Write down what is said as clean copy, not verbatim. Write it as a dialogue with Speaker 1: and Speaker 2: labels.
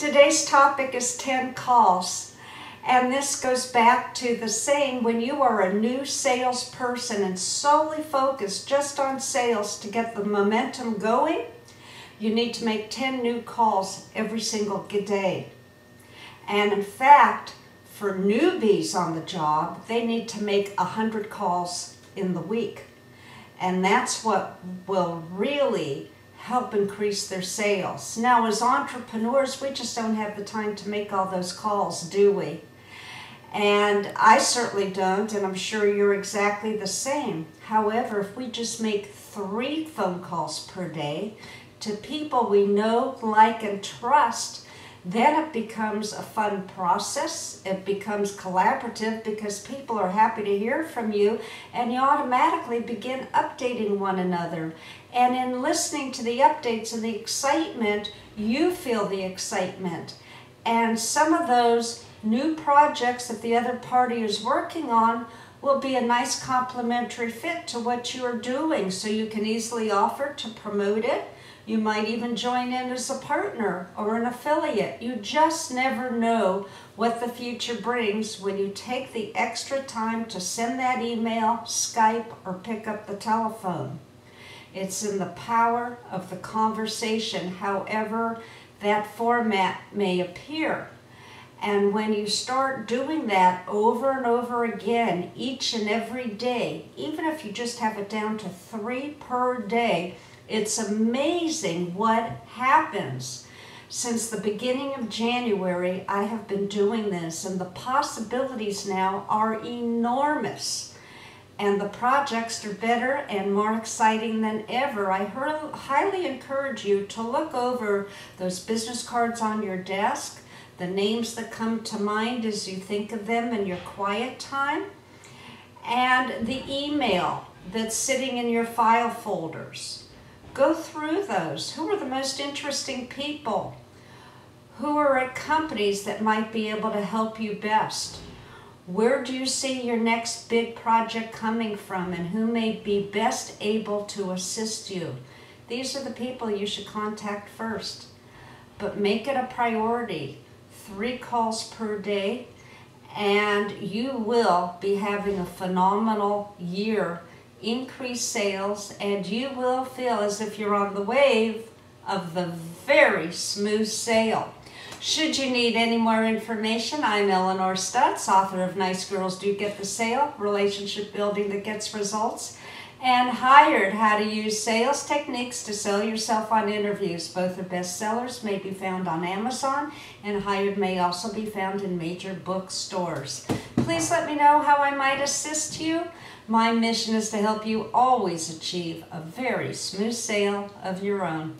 Speaker 1: Today's topic is 10 calls, and this goes back to the saying, when you are a new salesperson and solely focused just on sales to get the momentum going, you need to make 10 new calls every single day. And in fact, for newbies on the job, they need to make 100 calls in the week. And that's what will really help increase their sales. Now, as entrepreneurs, we just don't have the time to make all those calls, do we? And I certainly don't, and I'm sure you're exactly the same. However, if we just make 3 phone calls per day to people we know, like, and trust, then it becomes a fun process. It becomes collaborative because people are happy to hear from you, and you automatically begin updating one another. And in listening to the updates and the excitement, you feel the excitement. And some of those new projects that the other party is working on will be a nice complementary fit to what you're doing, so you can easily offer to promote it. You might even join in as a partner or an affiliate. You just never know what the future brings when you take the extra time to send that email, Skype, or pick up the telephone. It's in the power of the conversation, however that format may appear. And when you start doing that over and over again, each and every day, even if you just have it down to 3 per day, it's amazing what happens. Since the beginning of January, I have been doing this, and the possibilities now are enormous. And the projects are better and more exciting than ever. I highly encourage you to look over those business cards on your desk, the names that come to mind as you think of them in your quiet time, and the email that's sitting in your file folders. Go through those. Who are the most interesting people? Who are at companies that might be able to help you best? Where do you see your next big project coming from, and who may be best able to assist you? These are the people you should contact first. But make it a priority. 3 calls per day, and you will be having a phenomenal year. Increase sales, and you will feel as if you're on the wave of the very smooth sail. Should you need any more information, I'm Eleanor Stutz, author of Nice Girls Do Get the Sale, Relationship Building That Gets Results, and Hired, How to Use Sales Techniques to Sell Yourself on Interviews. Both are bestsellers, may be found on Amazon, and Hired may also be found in major bookstores. Please let me know how I might assist you. My mission is to help you always achieve a very smooth sail of your own.